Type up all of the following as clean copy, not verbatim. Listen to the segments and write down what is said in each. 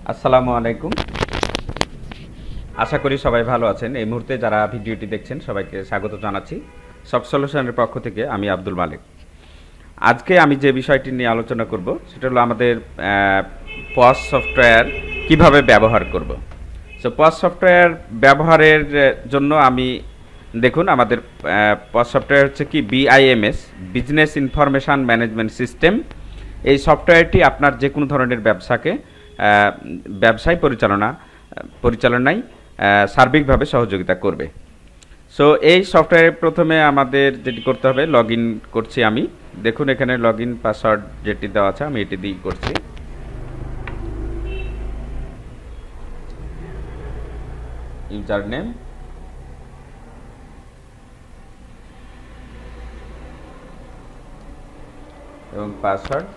আসসালামু আলাইকুম। আশা করি সবাই ভালো আছেন। এই মুহূর্তে যারা ভিডিওটি দেখছেন সবাইকে স্বাগত জানাচ্ছি। সফট সলিউশনের পক্ষ থেকে আমি আব্দুল মালিক। আজকে আমি যে বিষয়টি নিয়ে আলোচনা করব সেটা হলো আমাদের পজ সফটওয়্যার কিভাবে ব্যবহার করব। সো পজ সফটওয়্যার ব্যবহারের জন্য আমি দেখুন আমাদের পজ সফটওয়্যার হচ্ছে কি BIMS, business information management system. এই সফটওয়্যারটি আপনার যে কোনো ধরনের ব্যবসায় পরিচালনায় সার্বিকভাবে সহযোগিতা করবে। সো এই সফটওয়্যারে প্রথমে আমাদের যেটি করতে হবে, লগ ইন করছি আমি। দেখুন এখানে লগ ইন পাসওয়ার্ড যেটি দেওয়া আছে আমি এটি দিয়ে করছি। ইউজার নেম, এবং পাসওয়ার্ড।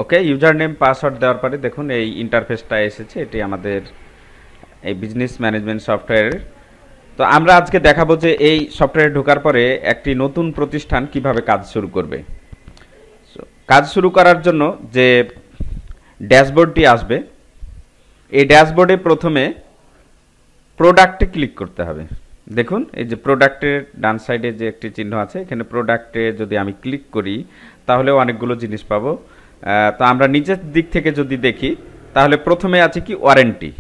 ওকে, ইউজার নেম পাসওয়ার্ড দেওয়ার পরে দেখুন এই ইন্টারফেসটা এসেছে। এটি আমাদের এই বিজনেস ম্যানেজমেন্ট সফটওয়্যারের। তো আমরা আজকে দেখাবো যে এই সফটওয়্যারে ঢোকার পরে একটি নতুন প্রতিষ্ঠান কিভাবে কাজ শুরু করবে। কাজ শুরু করার জন্য যে ড্যাশবোর্ডটি আসবে, এই ড্যাশবোর্ডে প্রথমে প্রোডাক্টে ক্লিক করতে হবে। দেখুন এই যে প্রোডাক্টের ডান সাইডে যে একটি চিহ্ন আছে, এখানে প্রোডাক্টে যদি আমি ক্লিক করি তাহলে অনেকগুলো জিনিস পাবো। তো আমরা নিচের দিক থেকে যদি দেখি তাহলে প্রথমে আছে কি ওয়ারেন্টি।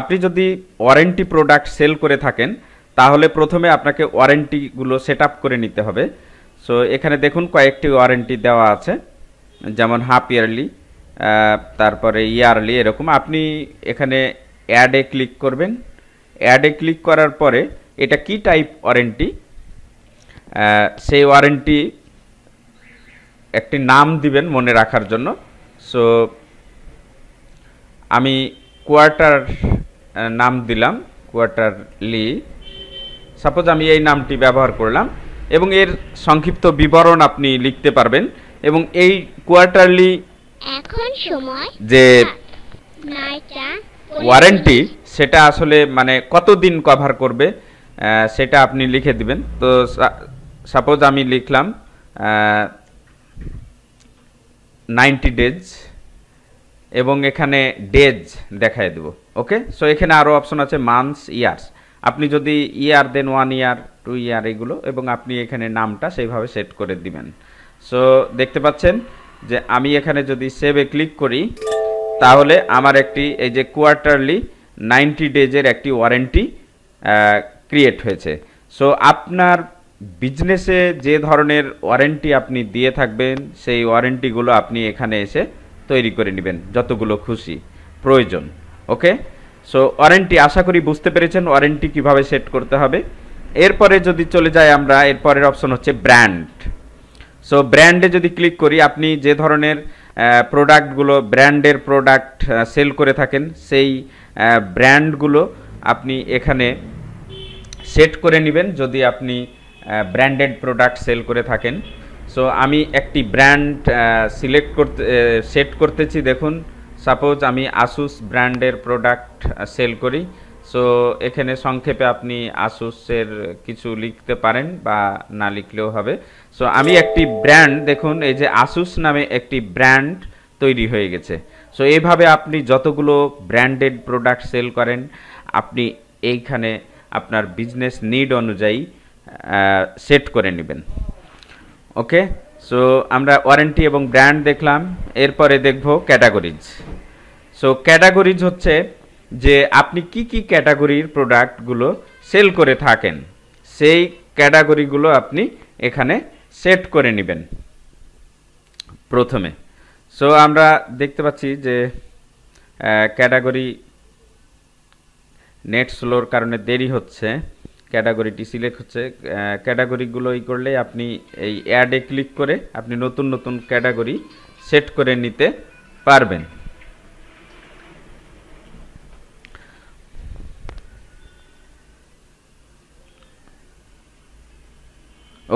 আপনি যদি ওয়ারেন্টি প্রোডাক্ট সেল করে থাকেন তাহলে প্রথমে আপনাকে ওয়ারেন্টিগুলো সেট আপ করে নিতে হবে। সো এখানে দেখুন কয়েকটি ওয়ারেন্টি দেওয়া আছে, যেমন হাফ ইয়ারলি, তারপরে ইয়ারলি, এরকম। আপনি এখানে অ্যাডে ক্লিক করবেন। অ্যাডে ক্লিক করার পরে এটা কি টাইপ ওয়ারেন্টি, সেই ওয়ারেন্টি একটি নাম দিবেন মনে রাখার জন্য। সো আমি কোয়ার্টার নাম দিলাম, কোয়ার্টারলি। সাপোজ আমি এই নামটি ব্যবহার করলাম এবং এর সংক্ষিপ্ত বিবরণ আপনি লিখতে পারবেন। এবং এই কোয়ার্টারলি এখন সময় যে ওয়ারেন্টি সেটা আসলে মানে কতদিন কভার করবে সেটা আপনি লিখে দিবেন। তো সাপোজ আমি লিখলাম 90 ডেজ এবং এখানে ডেজ দেখায় দেব। ওকে, সো এখানে আরও অপশন আছে মান্থস, ইয়ার্স। আপনি যদি ইয়ার দেন 1 ইয়ার, 2 ইয়ার এগুলো, এবং আপনি এখানে নামটা সেইভাবে সেট করে দিবেন। সো দেখতে পাচ্ছেন যে আমি এখানে যদি সেভে ক্লিক করি তাহলে আমার একটি এই যে কোয়ার্টারলি 90 ডেজের একটি ওয়ারেন্টি ক্রিয়েট হয়েছে। সো আপনার বিজনেসে যে ধরনের ওয়ারেন্টি আপনি দিয়ে থাকবেন সেই ওয়ারেন্টিগুলো আপনি এখানে এসে তৈরি করে নেবেন যতগুলো খুশি প্রয়োজন। ওকে, সো ওয়ারেন্টি আশা করি বুঝতে পেরেছেন ওয়ারেন্টি কিভাবে সেট করতে হবে। এরপরে যদি চলে যাই আমরা, এরপরের অপশন হচ্ছে ব্র্যান্ড। সো ব্র্যান্ডে যদি ক্লিক করি, আপনি যে ধরনের প্রোডাক্টগুলো ব্র্যান্ডের প্রোডাক্ট সেল করে থাকেন সেই ব্র্যান্ডগুলো আপনি এখানে সেট করে নেবেন যদি আপনি ব্র্যান্ডেড প্রোডাক্ট সেল করে থাকেন। সো আমি একটি ব্র্যান্ড সেট করতেছি। দেখুন সাপোজ আমি আসুস ব্র্যান্ডের প্রোডাক্ট সেল করি। সো এখানে সংক্ষেপে আপনি আসুসের কিছু লিখতে পারেন বা না লিখলেও হবে। সো আমি একটি ব্র্যান্ড, দেখুন এই যে আসুস নামে একটি ব্র্যান্ড তৈরি হয়ে গেছে। সো এইভাবে আপনি যতগুলো ব্র্যান্ডেড প্রোডাক্ট সেল করেন আপনি এইখানে আপনার বিজনেস নিড অনুযায়ী সেট করে নেবেন। ওকে, সো আমরা ওয়ারেন্টি এবং ব্র্যান্ড দেখলাম। এরপরে দেখব ক্যাটাগরিজ। সো ক্যাটাগরিজ হচ্ছে যে আপনি কি কি ক্যাটাগরির প্রোডাক্টগুলো সেল করে থাকেন সেই ক্যাটাগরিগুলো আপনি এখানে সেট করে নেবেন প্রথমে। সো আমরা দেখতে পাচ্ছি যে ক্যাটাগরি নেট স্লোর কারণে দেরি হচ্ছে, ক্যাটাগরিটি সিলেক্ট হচ্ছে। ক্যাটাগরিগুলো করলে আপনি এই অ্যাডে ক্লিক করে আপনি নতুন নতুন ক্যাটাগরি সেট করে নিতে পারবেন।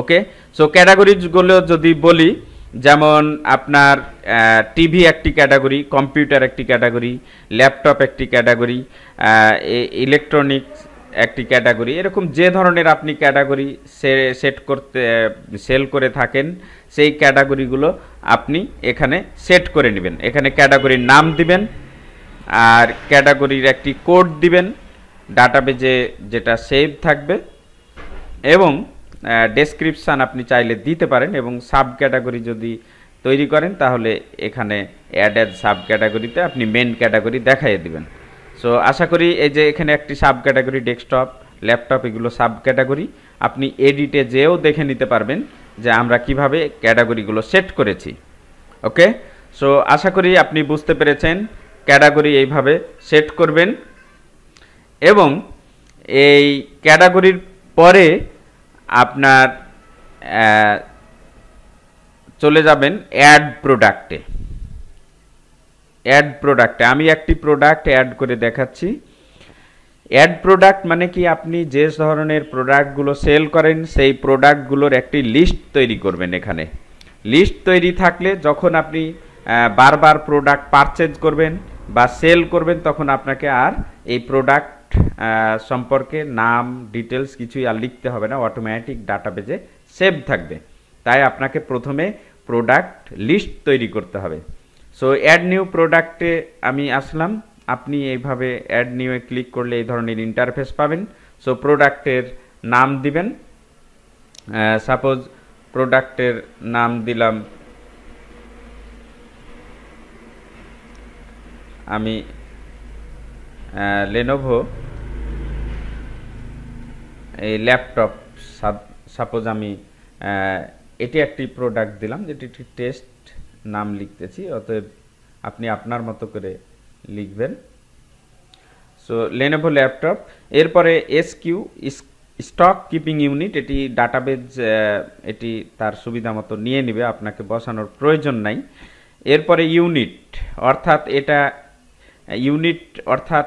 ওকে, সো ক্যাটাগরিগুলো যদি বলি, যেমন আপনার টিভি একটি ক্যাটাগরি, কম্পিউটার একটি ক্যাটাগরি, ল্যাপটপ একটি ক্যাটাগরি, ইলেকট্রনিক্স একটি ক্যাটাগরি, এরকম যে ধরনের আপনি ক্যাটাগরি সেট করতে সেল করে থাকেন সেই ক্যাটাগরিগুলো আপনি এখানে সেট করে নেবেন। এখানে ক্যাটাগরির নাম দিবেন আর ক্যাটাগরির একটি কোড দিবেন ডাটাবেজে, যেটা সেভ থাকবে, এবং ডেসক্রিপশান আপনি চাইলে দিতে পারেন, এবং সাব ক্যাটাগরি যদি তৈরি করেন তাহলে এখানে অ্যাড অ্যাজ সাব ক্যাটাগরিতে আপনি মেন ক্যাটাগরি দেখাইয়ে দিবেন। সো আশা করি এই যে এখানে একটি সাব ক্যাটাগরি ডেস্কটপ, ল্যাপটপ, এগুলো সাব ক্যাটাগরি, আপনি এডিটে যেও দেখে নিতে পারবেন যে আমরা কিভাবে ক্যাটাগরিগুলো সেট করেছি। ওকে, সো আশা করি আপনি বুঝতে পেরেছেন ক্যাটাগরি এইভাবে সেট করবেন। এবং এই ক্যাটাগরির পরে আপনার চলে যাবেন অ্যাড প্রোডাক্টে। অ্যাড প্রোডাক্টে আমি একটি প্রোডাক্ট অ্যাড করে দেখাচ্ছি। অ্যাড প্রোডাক্ট মানে কি, আপনি যে ধরনের প্রোডাক্টগুলো সেল করেন সেই প্রোডাক্টগুলোর একটি লিস্ট তৈরি করবেন। এখানে লিস্ট তৈরি থাকলে যখন আপনি বারবার প্রোডাক্ট পারচেজ করবেন বা সেল করবেন তখন আপনাকে আর এই প্রোডাক্ট সম্পর্কে নাম ডিটেলস কিছুই আর লিখতে হবে না, অটোমেটিক ডাটাবেজে সেভ থাকবে। তাই আপনাকে প্রথমে প্রোডাক্ট লিস্ট তৈরি করতে হবে। সো অ্যাড নিউ প্রোডাক্টে আমি আসলাম। আপনি এইভাবে অ্যাড নিউয়ে ক্লিক করলে এই ধরনের ইন্টারফেস পাবেন। সো প্রোডাক্টের নাম দিবেন, সাপোজ প্রোডাক্টের নাম দিলাম আমি লেনোভো এই ল্যাপটপ, সাপোজ আমি এটি একটি প্রোডাক্ট দিলাম, যেটি একটি টেস্ট নাম লিখতেছি, অতএব আপনি আপনার মতো করে লিখবেন। সো লেনোভো ল্যাপটপ, এরপরে এসকিউ স্টক কিপিং ইউনিট, এটি ডাটাবেজ, এটি তার সুবিধা মতো নিয়ে নেবে, আপনাকে বসানোর প্রয়োজন নাই। এরপরে ইউনিট, অর্থাৎ এটা ইউনিট অর্থাৎ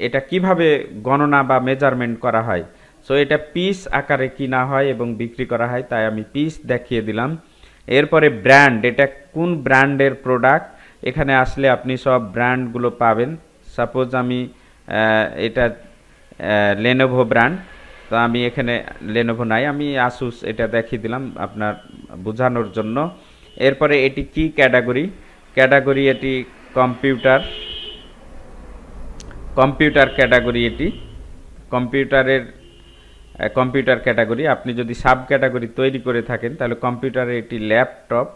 এটা কিভাবে গণনা বা মেজারমেন্ট করা হয়। সো এটা পিস আকারে কিনা হয় এবং বিক্রি করা হয়, তাই আমি পিস দেখিয়ে দিলাম। এরপরে ব্র্যান্ড, এটা কোন ব্র্যান্ডের প্রোডাক্ট, এখানে আসলে আপনি সব ব্র্যান্ডগুলো পাবেন। সাপোজ আমি এটা লেনোভো ব্র্যান্ড, তো আমি এখানে লেনোভো নাই, আমি আসুস এটা দেখিয়ে দিলাম আপনার বোঝানোর জন্য। এরপরে এটি কি ক্যাটাগরি, ক্যাটাগরি এটি কম্পিউটার ক্যাটাগরি, এটি কম্পিউটার ক্যাটাগরি। আপনি যদি সাব ক্যাটাগরি তৈরি করে থাকেন তাহলে কম্পিউটারে এটি ল্যাপটপ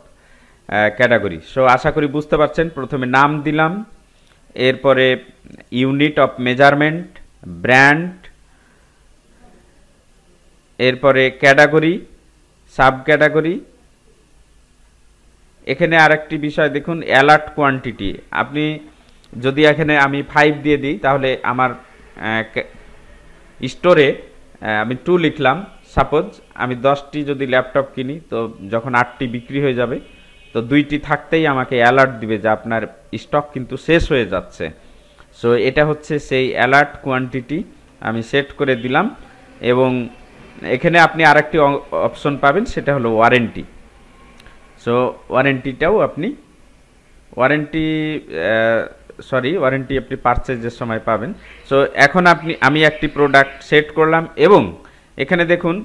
ক্যাটাগরি। সো আশা করি বুঝতে পারছেন। প্রথমে নাম দিলাম, এরপরে ইউনিট অফ মেজারমেন্ট, ব্র্যান্ড, এরপরে ক্যাটাগরি, সাব ক্যাটাগরি। এখানে আরেকটি বিষয় দেখুন, অ্যালার্ট কোয়ান্টিটি। আপনি যদি এখানে আমি 5 দিয়ে দিই তাহলে আমার স্টোরে আমি 2 লিখলাম, সাপোজ আমি 10টি যদি ল্যাপটপ কিনি তো যখন 8টি বিক্রি হয়ে যাবে তো 2টি থাকতেই আমাকে অ্যালার্ট দিবে যে আপনার স্টক কিন্তু শেষ হয়ে যাচ্ছে। সো এটা হচ্ছে সেই অ্যালার্ট কোয়ান্টিটি আমি সেট করে দিলাম। এবং এখানে আপনি আরেকটি অপশন পাবেন, সেটা হলো ওয়ারেন্টি। সো ওয়ারেন্টিটাও আপনি ওয়ারেন্টি আপনি পারচেজের সময় পাবেন। সো এখন আমি একটি প্রোডাক্ট সেট করলাম এবং এখানে দেখুন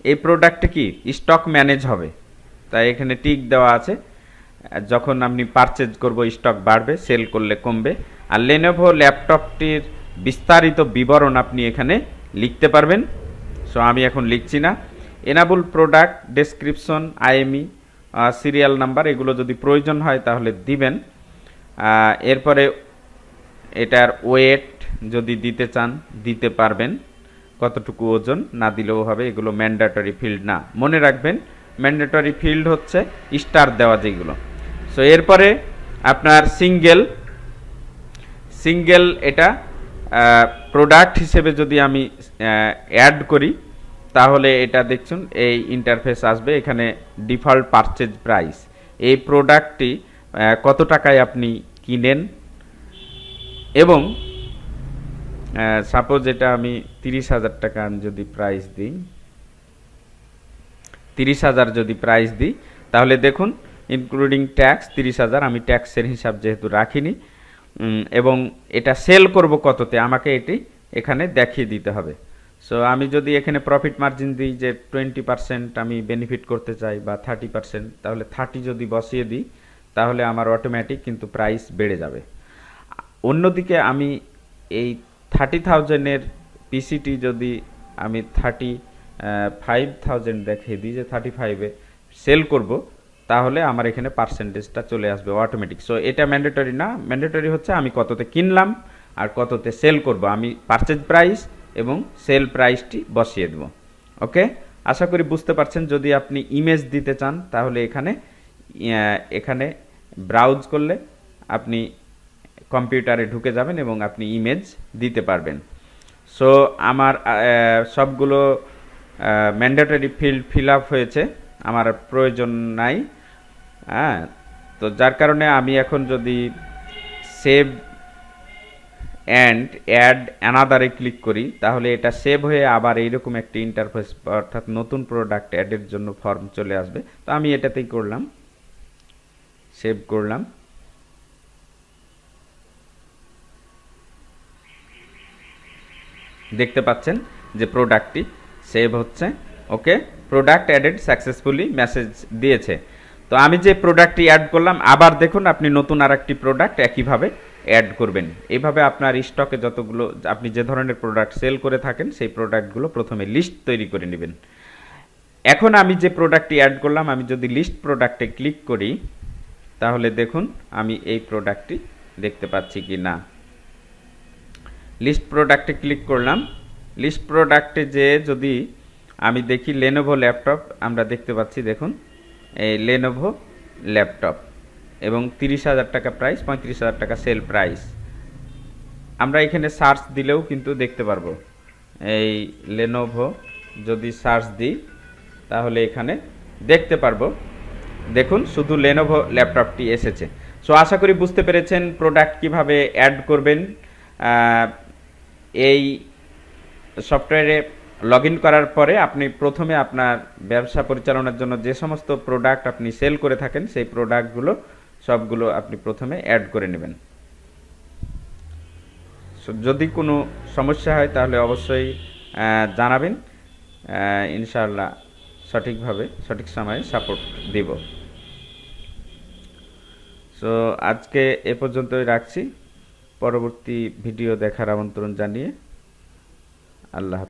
এই প্রোডাক্টে কি স্টক ম্যানেজ হবে, তাই এখানে টিক দেওয়া আছে। যখন আপনি পারচেজ করব স্টক বাড়বে, সেল করলে কমবে। আর লেনোভো ল্যাপটপটির বিস্তারিত বিবরণ আপনি এখানে লিখতে পারবেন। সো আমি এখন লিখছি না। Enable product description, IME, serial number, এগুলো যদি প্রয়োজন হয় তাহলে দিবেন। এরপরে এটার ওয়েট যদি দিতে চান দিতে পারবেন, কতটুকু ওজন, না দিলেও হবে, এগুলো ম্যান্ডেটরি ফিল্ড না। মনে রাখবেন ম্যান্ডেটরি ফিল্ড হচ্ছে স্টার দেওয়া যেগুলো। সো এরপরে আপনার সিঙ্গেল এটা প্রোডাক্ট হিসেবে যদি আমি অ্যাড করি তাহলে এটা দেখুন এই ইন্টারফেস আসবে। এখানে ডিফল্ট পারচেজ প্রাইস, এই প্রোডাক্টটি কত টাকায় আপনি কিনেন, এবং সাপোজ এটা আমি 30,000 টাকা আমি যদি প্রাইস দিই, 30,000 যদি প্রাইস দিই তাহলে দেখুন ইনক্লুডিং ট্যাক্স 30,000, আমি ট্যাক্সের হিসাব যেহেতু রাখিনি, এবং এটা সেল করব কততে, আমাকে এটি এখানে দেখিয়ে দিতে হবে। সো আমি যদি এখানে প্রফিট মার্জিন দিই যে 20% আমি বেনিফিট করতে চাই বা 30%, তাহলে 30 যদি বসিয়ে দিই তাহলে আমার অটোমেটিক কিন্তু প্রাইস বেড়ে যাবে। অন্যদিকে আমি এই 30,000-এর পিসিটি যদি আমি 35,000 দেখিয়ে দিই যে 35-এ সেল করব, তাহলে আমার এখানে পার্সেন্টেজটা চলে আসবে অটোমেটিক। সো এটা ম্যান্ডেটরি না, ম্যান্ডেটরি হচ্ছে আমি কততে কিনলাম আর কততে সেল করব, আমি পারচেজ প্রাইস এবং সেল প্রাইসটি বসিয়ে দেব। ওকে, আশা করি বুঝতে পারছেন। যদি আপনি ইমেজ দিতে চান তাহলে এখানে ব্রাউজ করলে আপনি কম্পিউটারে ঢুকে যাবেন এবং আপনি ইমেজ দিতে পারবেন। সো আমার সবগুলো ম্যান্ডেটরি ফিল্ড ফিল আপ হয়েছে, আমার প্রয়োজন নাই। হ্যাঁ, তো যার কারণে আমি এখন যদি সেভ অ্যান্ড অ্যাড অ্যানাদারে ক্লিক করি তাহলে এটা সেভ হয়ে আবার এইরকম একটি ইন্টারফেস অর্থাৎ নতুন প্রোডাক্ট অ্যাডের জন্য ফর্ম চলে আসবে। তো আমি এটাতেই করলাম, সেভ করলাম। দেখতে পাচ্ছেন যে প্রোডাক্টটি সেভ হচ্ছে। ওকে, প্রোডাক্ট অ্যাডেড সাকসেসফুলি মেসেজ দিয়েছে। তো আমি যে প্রোডাক্টটি অ্যাড করলাম, আবার দেখুন আপনি নতুন আরেকটি প্রোডাক্ট একইভাবে অ্যাড করবেন। এইভাবে আপনার স্টকে যতগুলো আপনি যে ধরনের প্রোডাক্ট সেল করে থাকেন সেই প্রোডাক্টগুলো প্রথমে লিস্ট তৈরি করে নেবেন। এখন আমি যে প্রোডাক্টটি অ্যাড করলাম, আমি যদি লিস্ট প্রোডাক্টে ক্লিক করি তাহলে দেখুন আমি এই প্রোডাক্টটি দেখতে পাচ্ছি কি না। লিস্ট প্রোডাক্টে ক্লিক করলাম। লিস্ট প্রোডাক্টে যে যদি আমি দেখি লেনোভো ল্যাপটপ, আমরা দেখতে পাচ্ছি দেখুন এই লেনোভো ল্যাপটপ এবং 30,000 টাকা প্রাইস, 35,000 টাকা সেল প্রাইস। আমরা এখানে সার্চ দিলেও কিন্তু দেখতে পারবো। এই লেনোভো যদি সার্চ দিই তাহলে এখানে দেখতে পারবো, দেখুন শুধু লেনোভো ল্যাপটপটি এসেছে। সো আশা করি বুঝতে পেরেছেন প্রোডাক্ট কিভাবে অ্যাড করবেন। এই সফটওয়্যারে লগ ইন করার পরে আপনি প্রথমে আপনার ব্যবসা পরিচালনার জন্য যে সমস্ত প্রোডাক্ট আপনি সেল করে থাকেন সেই প্রোডাক্টগুলো সবগুলো আপনি প্রথমে অ্যাড করে নেবেন। যদি কোনো সমস্যা হয় তাহলে অবশ্যই জানাবেন, ইনশাআল্লাহ সঠিকভাবে সঠিক সময়ে সাপোর্ট দেব। সো আজকে এ পর্যন্তই রাখছি, পরবর্তী ভিডিও দেখার আমন্ত্রণ জানিয়ে আল্লাহ।